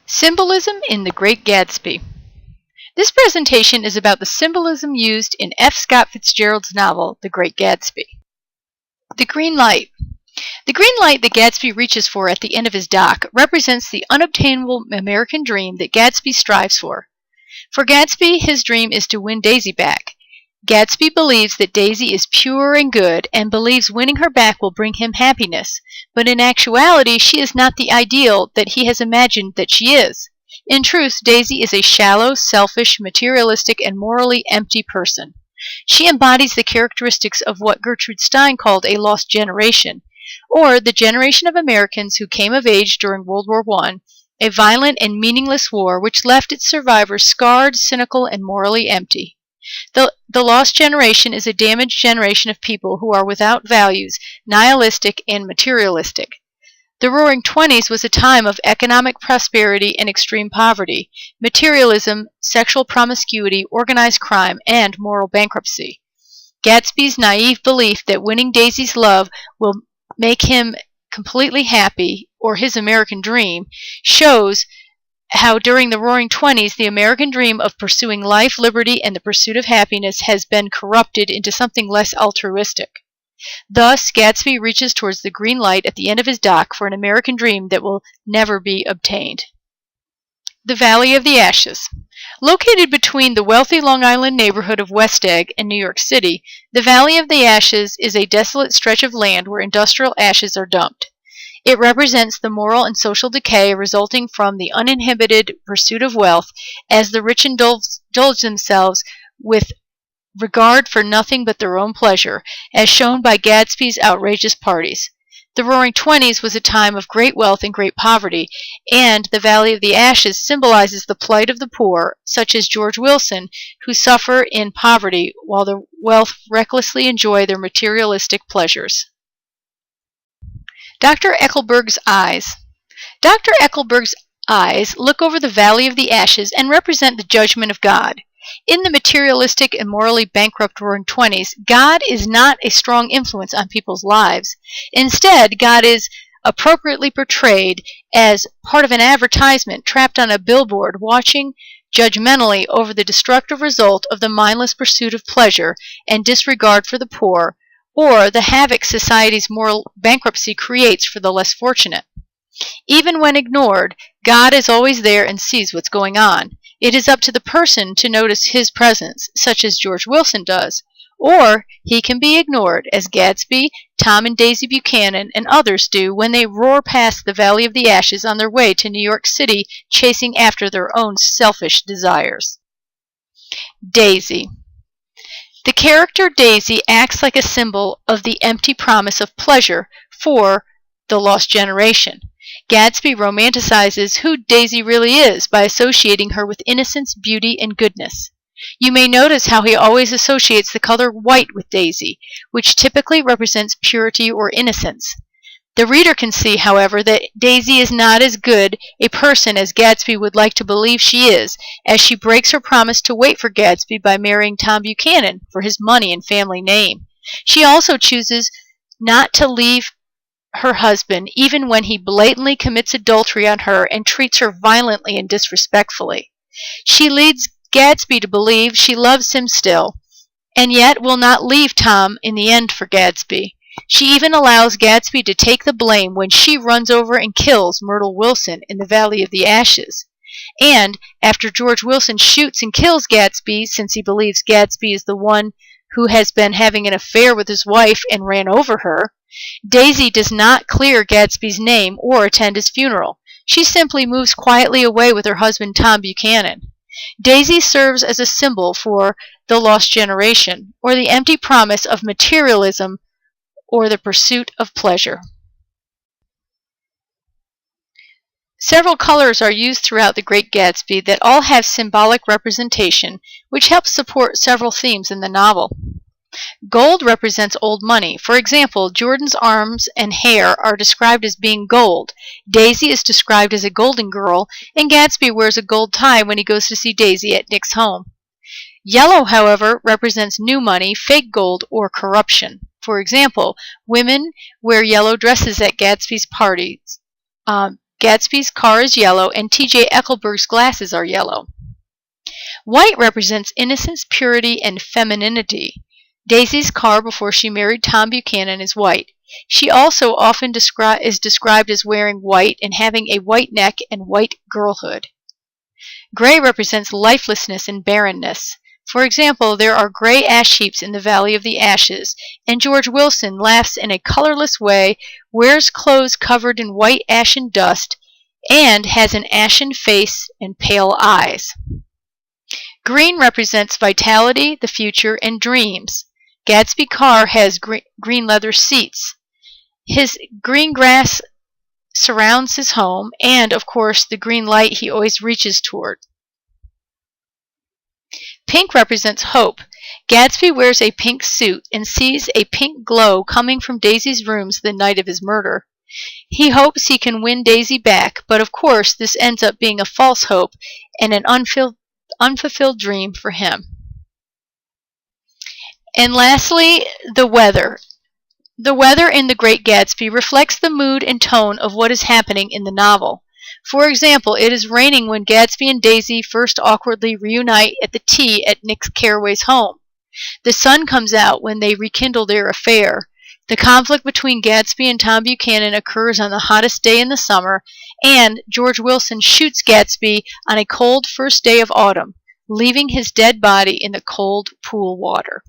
Symbolism in The Great Gatsby. This presentation is about the symbolism used in F. Scott Fitzgerald's novel, The Great Gatsby. The green light. The green light that Gatsby reaches for at the end of his dock represents the unobtainable American dream that Gatsby strives for. For Gatsby, his dream is to win Daisy back. Gatsby believes that Daisy is pure and good and believes winning her back will bring him happiness, but in actuality she is not the ideal that he has imagined that she is. In truth, Daisy is a shallow, selfish, materialistic, and morally empty person. She embodies the characteristics of what Gertrude Stein called a lost generation, or the generation of Americans who came of age during World War I, a violent and meaningless war which left its survivors scarred, cynical, and morally empty. The lost generation is a damaged generation of people who are without values, nihilistic, and materialistic. The Roaring Twenties was a time of economic prosperity and extreme poverty, materialism, sexual promiscuity, organized crime, and moral bankruptcy. Gatsby's naive belief that winning Daisy's love will make him completely happy, or his American dream, shows how during the Roaring Twenties the American dream of pursuing life, liberty, and the pursuit of happiness has been corrupted into something less altruistic. Thus, Gatsby reaches towards the green light at the end of his dock for an American dream that will never be obtained. The Valley of the Ashes. Located between the wealthy Long Island neighborhood of West Egg and New York City, the Valley of the Ashes is a desolate stretch of land where industrial ashes are dumped. It represents the moral and social decay resulting from the uninhibited pursuit of wealth, as the rich indulge themselves with regard for nothing but their own pleasure, as shown by Gatsby's outrageous parties. The Roaring Twenties was a time of great wealth and great poverty, and the Valley of the Ashes symbolizes the plight of the poor, such as George Wilson, who suffer in poverty while the wealth recklessly enjoy their materialistic pleasures. Dr. Eckelberg's eyes. Dr. Eckelberg's eyes look over the Valley of the Ashes and represent the judgment of God. In the materialistic and morally bankrupt Roaring Twenties, God is not a strong influence on people's lives. Instead, God is appropriately portrayed as part of an advertisement trapped on a billboard watching judgmentally over the destructive result of the mindless pursuit of pleasure and disregard for the poor, or the havoc society's moral bankruptcy creates for the less fortunate. Even when ignored, God is always there and sees what's going on. It is up to the person to notice his presence, such as George Wilson does, or he can be ignored, as Gatsby, Tom and Daisy Buchanan, and others do when they roar past the Valley of the Ashes on their way to New York City, chasing after their own selfish desires. Daisy. The character Daisy acts like a symbol of the empty promise of pleasure for the lost generation. Gatsby romanticizes who Daisy really is by associating her with innocence, beauty, and goodness. You may notice how he always associates the color white with Daisy, which typically represents purity or innocence. The reader can see, however, that Daisy is not as good a person as Gatsby would like to believe she is, as she breaks her promise to wait for Gatsby by marrying Tom Buchanan for his money and family name. She also chooses not to leave her husband even when he blatantly commits adultery on her and treats her violently and disrespectfully. She leads Gatsby to believe she loves him still, and yet will not leave Tom in the end for Gatsby. She even allows Gatsby to take the blame when she runs over and kills Myrtle Wilson in the Valley of the Ashes. And, after George Wilson shoots and kills Gatsby, since he believes Gatsby is the one who has been having an affair with his wife and ran over her, Daisy does not clear Gatsby's name or attend his funeral. She simply moves quietly away with her husband Tom Buchanan. Daisy serves as a symbol for the lost generation, or the empty promise of materialism, or the pursuit of pleasure. Several colors are used throughout The Great Gatsby that all have symbolic representation, which helps support several themes in the novel. Gold represents old money. For example, Jordan's arms and hair are described as being gold. Daisy is described as a golden girl, and Gatsby wears a gold tie when he goes to see Daisy at Nick's home. Yellow, however, represents new money, fake gold, or corruption. For example, women wear yellow dresses at Gatsby's parties. Gatsby's car is yellow, and T.J. Eckelberg's glasses are yellow. White represents innocence, purity, and femininity. Daisy's car before she married Tom Buchanan is white. She also often is described as wearing white and having a white neck and white girlhood. Gray represents lifelessness and barrenness. For example, there are gray ash heaps in the Valley of the Ashes, and George Wilson laughs in a colorless way, wears clothes covered in white ashen dust, and has an ashen face and pale eyes. Green represents vitality, the future, and dreams. Gatsby car has green leather seats. His green grass surrounds his home, and, of course, the green light he always reaches toward. Pink represents hope. Gatsby wears a pink suit and sees a pink glow coming from Daisy's rooms the night of his murder. He hopes he can win Daisy back, but of course this ends up being a false hope and an unfulfilled dream for him. And lastly, the weather. The weather in The Great Gatsby reflects the mood and tone of what is happening in the novel. For example, it is raining when Gatsby and Daisy first awkwardly reunite at the tea at Nick Carraway's home. The sun comes out when they rekindle their affair. The conflict between Gatsby and Tom Buchanan occurs on the hottest day in the summer, and George Wilson shoots Gatsby on a cold first day of autumn, leaving his dead body in the cold pool water.